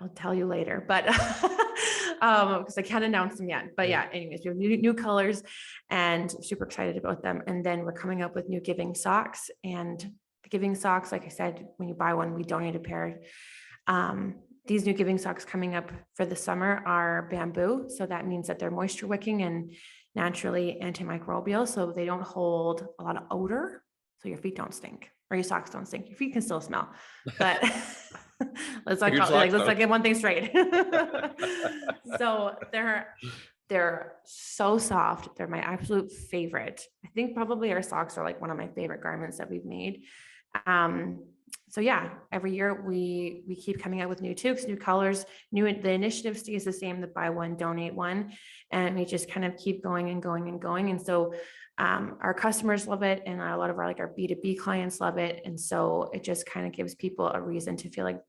I'll tell you later. But because I can't announce them yet. But yeah, anyways, we have new colors and super excited about them. And then we're coming up with new Giving Socks. And the Giving Socks, like I said, when you buy one, we donate a pair. These new Giving Socks coming up for the summer are bamboo. So that means that they're moisture wicking and naturally antimicrobial, so they don't hold a lot of odor, so your feet don't stink. or your socks don't stink. Your feet can still smell, but let's Your socks not don't. get one thing straight. So they're so soft. They're my absolute favorite. I think probably our socks are like one of my favorite garments that we've made. So yeah, every year we keep coming out with new toques, new colors, the initiative stays the same, the buy one, donate one. And we just kind of keep going and going and going. And so our customers love it. And a lot of our B2B clients love it. And so it just kind of gives people a reason to feel like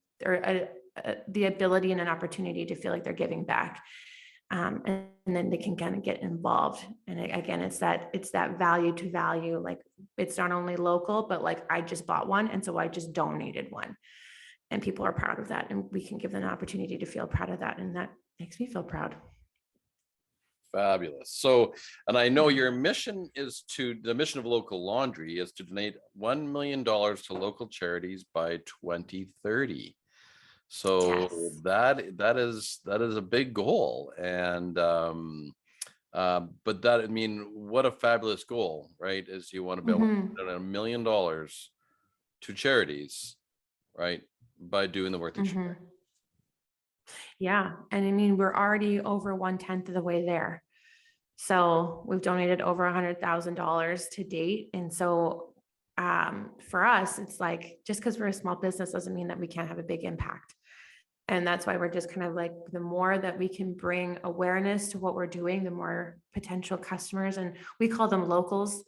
the ability and an opportunity to feel like they're giving back. And then they can kind of get involved. And again, it's that value to value. Like, it's not only local, but like, I just bought one. And so I just donated one, and people are proud of that. And we can give them an opportunity to feel proud of that. And that makes me feel proud. Fabulous. So, and I know your mission the mission of Local Laundry is to donate $1 million to local charities by 2030. So Yes. that is a big goal. And but that, I mean, what a fabulous goal, right? Is you want to be able to donate $1 million to charities, right? By doing the work that you're doing. Yeah. And I mean, we're already over 1/10 of the way there. So we've donated over $100,000 to date. And so for us, it's like, just because we're a small business doesn't mean that we can't have a big impact. And that's why we're just kind of like, the more that we can bring awareness to what we're doing, the more potential customers, and we call them locals.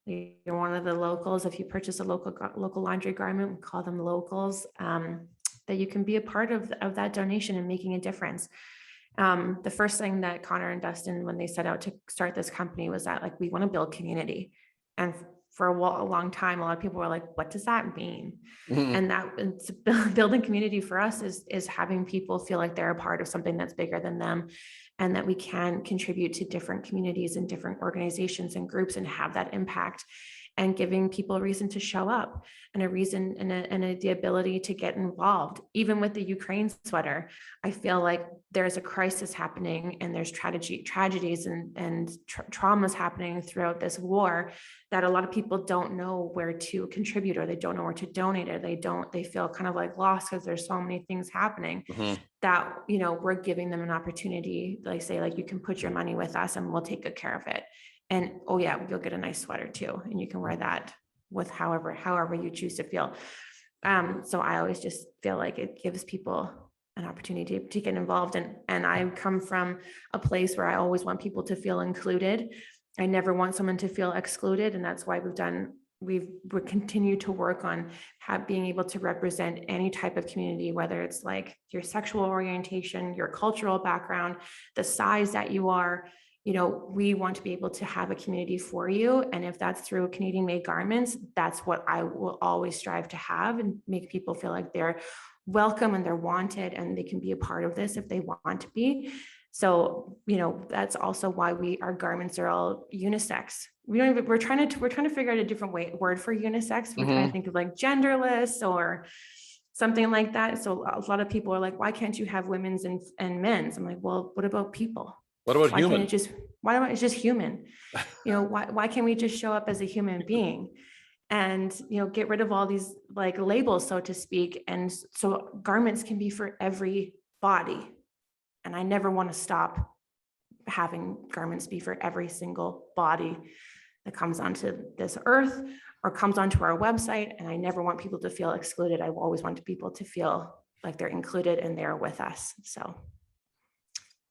You're one of the locals. If you purchase a local laundry garment, we call them locals, that you can be a part of that donation and making a difference. The first thing that Connor and Dustin, when they set out to start this company, was that like, we want to build community. And for a long time, a lot of people were like, what does that mean? And it's building community for us is having people feel like they're a part of something that's bigger than them, and that we can contribute to different communities and different organizations and groups and have that impact, and giving people a reason to show up, and a reason and the ability to get involved. Even with the Ukraine sweater, I feel like there's a crisis happening, and there's tragedies and traumas happening throughout this war, that a lot of people don't know where to contribute, or they don't know where to donate, or they feel kind of like lost because there's so many things happening. That, we're giving them an opportunity, like, say, like, you can put your money with us and we'll take good care of it. And oh yeah, you'll get a nice sweater too, and you can wear that with however you choose to feel. So I always just feel like it gives people an opportunity to get involved. And I come from a place where I always want people to feel included. I never want someone to feel excluded. And that's why we continue to work on being able to represent any type of community, whether it's like your sexual orientation, your cultural background, the size that you are. We want to be able to have a community for you. And if that's through Canadian made garments, that's what I will always strive to have, and make people feel like they're welcome and they're wanted, and they can be a part of this if they want to be. So, that's also why our garments are all unisex. We're trying to figure out a different word for unisex. We're trying to think of like genderless or something like that. So a lot of people are like, why can't you have women's and men's? I'm like, well, what about people? What about human? Why don't it's just human? Why can't we just show up as a human being, and get rid of all these like labels, so to speak? And so garments can be for every body. And I never want to stop having garments be for every single body that comes onto this earth or comes onto our website. And I never want people to feel excluded. I always want people to feel like they're included and they're with us. So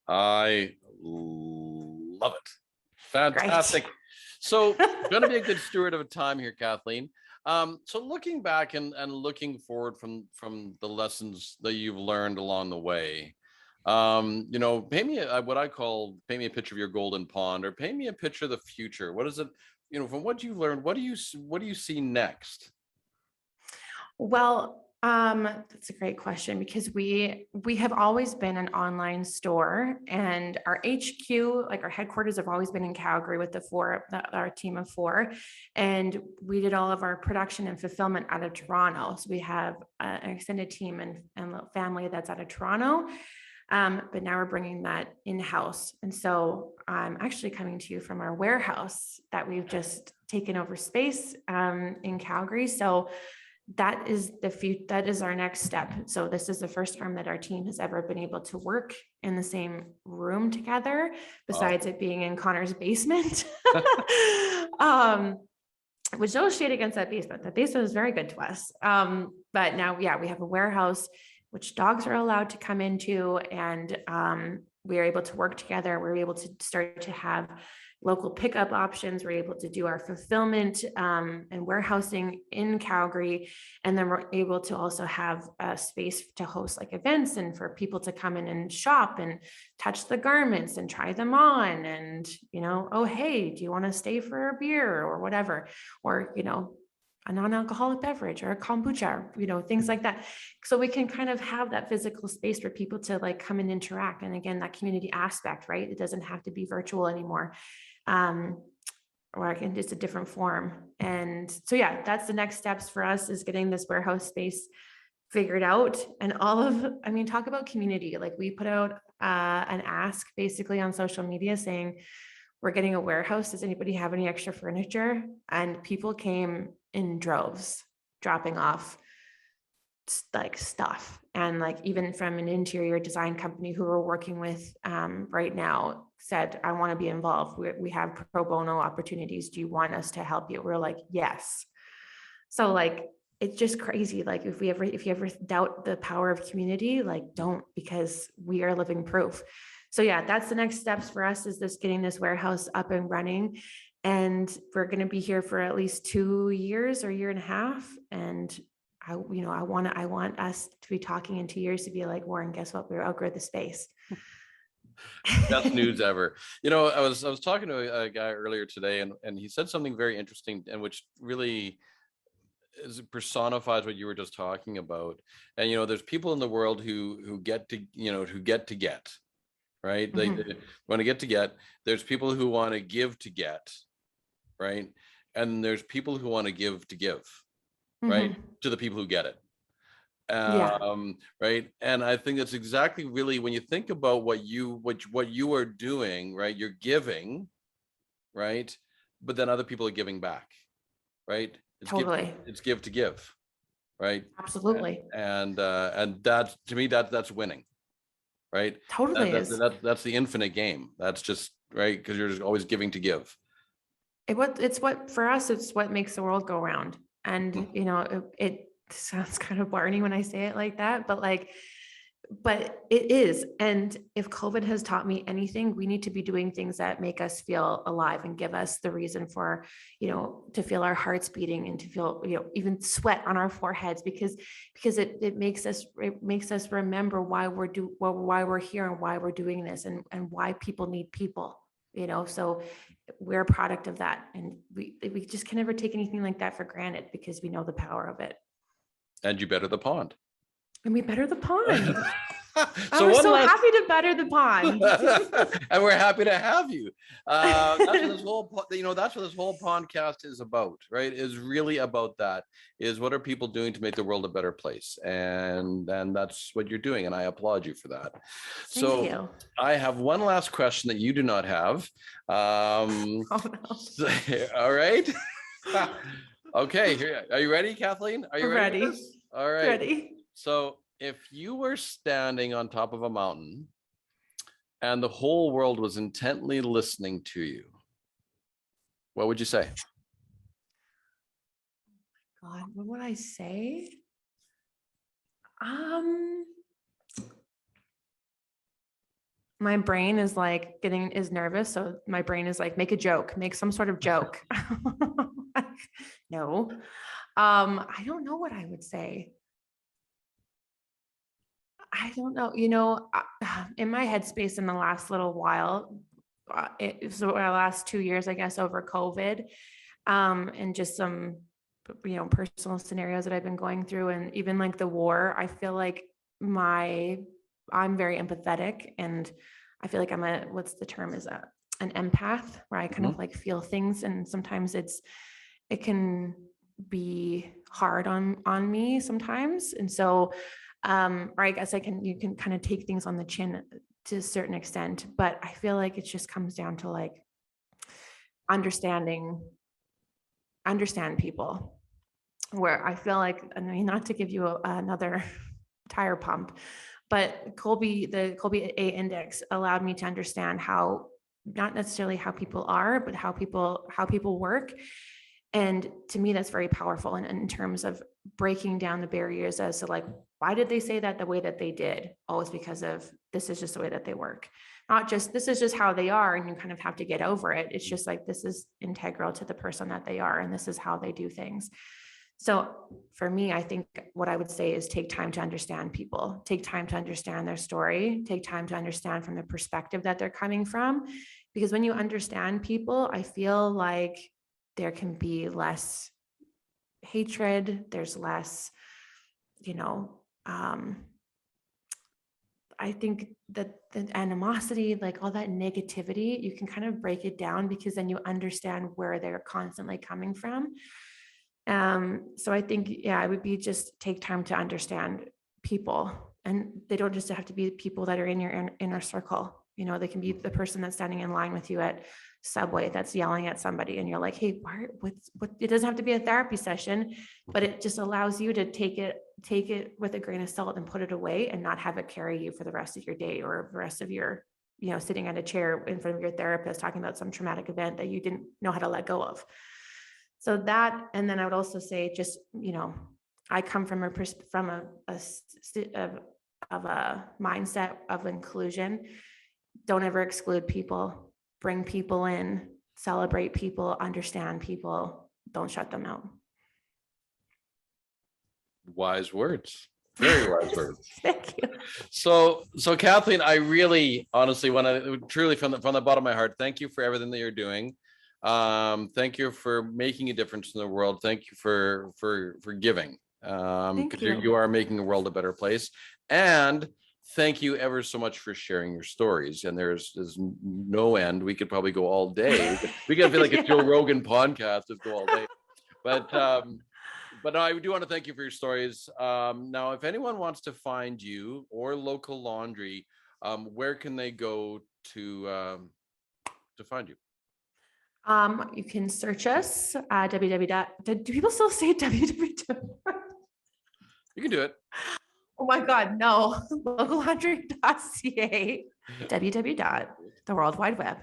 I love it. Fantastic. Great. So going to be a good steward of time here, Kathleen. So looking back and looking forward from the lessons that you've learned along the way, paint me a picture of your golden pond, or paint me a picture of the future. What is it, from what you've learned, what do you see next? Well, that's a great question, because we have always been an online store, and our HQ, like our headquarters, have always been in Calgary with our team of 4, and we did all of our production and fulfillment out of Toronto. So we have an extended team and family that's out of Toronto. But now we're bringing that in-house. And so I'm actually coming to you from our warehouse that we've just taken over space in Calgary. So that is our next step. So this is the first time that our team has ever been able to work in the same room together, besides it being in Connor's basement. Which no shade against that basement. That basement is very good to us. But now, we have a warehouse which dogs are allowed to come into, and we are able to work together. We're able to start to have local pickup options. We're able to do our fulfillment and warehousing in Calgary. And then we're able to also have a space to host like events and for people to come in and shop and touch the garments and try them on. And, oh, hey, do you want to stay for a beer or whatever? Or, a non-alcoholic beverage or a kombucha, things like that. So we can kind of have that physical space for people to like come and interact. And again, that community aspect, right? It doesn't have to be virtual anymore. Or it's a different form. And so, that's the next steps for us, is getting this warehouse space figured out. And talk about community. Like, we put out an ask basically on social media saying, we're getting a warehouse. Does anybody have any extra furniture? And people came in droves, dropping off like stuff. And like, even from an interior design company who we're working with right now said, I want to be involved. We have pro bono opportunities. Do you want us to help you? We're like, yes. So like, it's just crazy. Like, if you ever doubt the power of community, like, don't, because we are living proof. So that's the next steps for us, is getting this warehouse up and running. And we're going to be here for at least 2 years or 1.5 years. And I want us to be talking in 2 years to be like, Warren, guess what? We're outgrow the space. Best news ever. I was talking to a guy earlier today, and he said something very interesting, and which really personifies what you were just talking about. And there's people in the world who get to get, right? They want to get. There's people who want to give to get, right? And there's people who want to give, right? To the people who get it. Right. And I think that's exactly really, when you think about what you are doing, right? You're giving, right? But then other people are giving back, right? It's give to give, right? Absolutely. And that's, to me, that's winning, right? Totally. That's the infinite game. That's just right, because you're just always giving to give. For us, it's what makes the world go round. And it sounds kind of barney when I say it like that, but it is. And if COVID has taught me anything, we need to be doing things that make us feel alive and give us the reason for, to feel our hearts beating and to feel, even sweat on our foreheads, because it makes us remember why we're here and why we're doing this, and why people need people, so we're a product of that. And we just can never take anything like that for granted, because we know the power of it. And you better the pond. And we better the pond. So we're so happy to better the pond. And we're happy to have you. That's what this whole podcast is about, right? Is really about that. Is what are people doing to make the world a better place? And that's what you're doing. And I applaud you for that. Thank you. I have one last question that you do not have. Oh, no. All right. Okay. Here, are you ready, Kathleen? Are you ready? All right. Ready. So if you were standing on top of a mountain and the whole world was intently listening to you, what would you say? Oh my God, what would I say? My brain is like is nervous. So my brain is like, make a joke, make some sort of joke. No, I don't know what I would say. I don't know, in my headspace in the last little while, so our last 2 years, I guess, over COVID, and just some, personal scenarios that I've been going through, and even like the war, I feel like I'm very empathetic, and I feel like what's the term, is an empath, where I kind of like feel things, and sometimes it can be hard on me sometimes. And so Or I guess you can kind of take things on the chin to a certain extent, but I feel like it just comes down to like understand people, where I feel like, I mean, not to give you another tire pump, but the Colby A index allowed me to understand how, not necessarily how people are, but how people work. And to me, that's very powerful in terms of breaking down the barriers as to like, why did they say that the way that they did? Always because of, this is just the way that they work. Not just, this is just how they are, and you kind of have to get over it. It's just like, this is integral to the person that they are, and this is how they do things. So for me, I think what I would say is take time to understand people, take time to understand their story, take time to understand from the perspective that they're coming from. Because when you understand people, I feel like there can be less hatred. There's less, I think that the animosity, like all that negativity, you can kind of break it down, because then you understand where they're constantly coming from. So I think, it would be just take time to understand people, and they don't just have to be people that are in your inner circle. They can be the person that's standing in line with you at Subway that's yelling at somebody, and you're like, hey, what? It doesn't have to be a therapy session, but it just allows you to take it with a grain of salt and put it away, and not have it carry you for the rest of your day, or the rest of your, sitting at a chair in front of your therapist talking about some traumatic event that you didn't know how to let go of. So that, and then I would also say, just, I come from a mindset of inclusion. Don't ever exclude people, bring people in, celebrate people, understand people, don't shut them out. Wise words. Very wise words. Thank you. So Kathleen, I really honestly want to truly from the bottom of my heart, thank you for everything that you're doing. Thank you for making a difference in the world. Thank you for giving. Because you are making the world a better place. And thank you ever so much for sharing your stories. And there's no end. We could probably go all day. We could feel like a Joe Rogan podcast, just go all day. But no, I do want to thank you for your stories. Now, if anyone wants to find you or Local Laundry, where can they go to find you? You can search us www. Do people still say www? You can do it. Oh my God, no. Locallaundry.ca. www. The World Wide Web.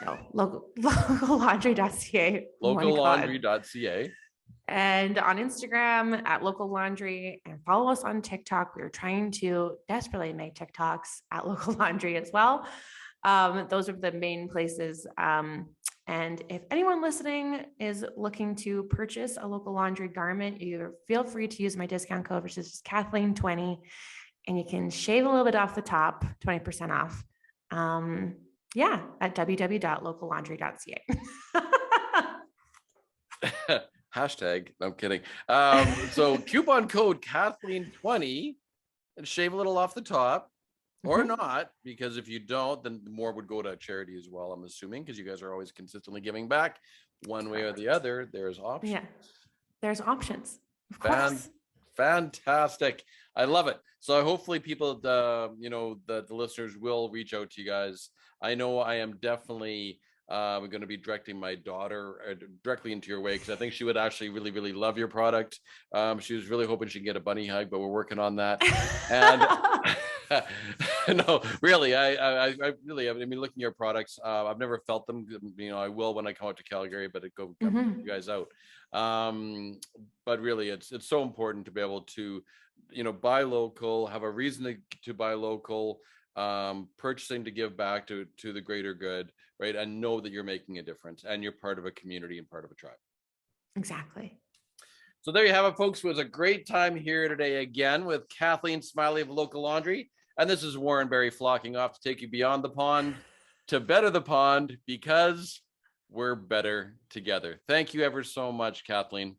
No, locallaundry.ca. Locallaundry.ca. And on Instagram at Local Laundry, and follow us on TikTok. We're trying to desperately make TikToks at Local Laundry as well. Those are the main places. And if anyone listening is looking to purchase a Local Laundry garment, you feel free to use my discount code, which is just Kathleen20, and you can shave a little bit off the top, 20% off. At www.locallaundry.ca. Hashtag, no, I'm kidding. So coupon code Kathleen20 and shave a little off the top. Or not, because if you don't, then more would go to charity as well, I'm assuming, because you guys are always consistently giving back one way or the other. There's options. Yeah, there's options. Of course. Fantastic. I love it. So hopefully people, the listeners will reach out to you guys. I know I am definitely going to be directing my daughter directly into your way, because I think she would actually really, really love your product. She was really hoping she can get a bunny hug, but we're working on that. And no, really, I really, I mean, looking at your products, I've never felt them. I will when I come out to Calgary, but it go you guys out. But really, it's so important to be able to, buy local, have a reason to buy local, purchasing to give back to the greater good, right? And know that you're making a difference, and you're part of a community and part of a tribe. Exactly. So there you have it, folks. It was a great time here today again with Kathleen Smiley of Local Laundry. And this is Warren Berry flocking off to take you beyond the pond to better the pond, because we're better together. Thank you ever so much, Kathleen.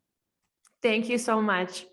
Thank you so much.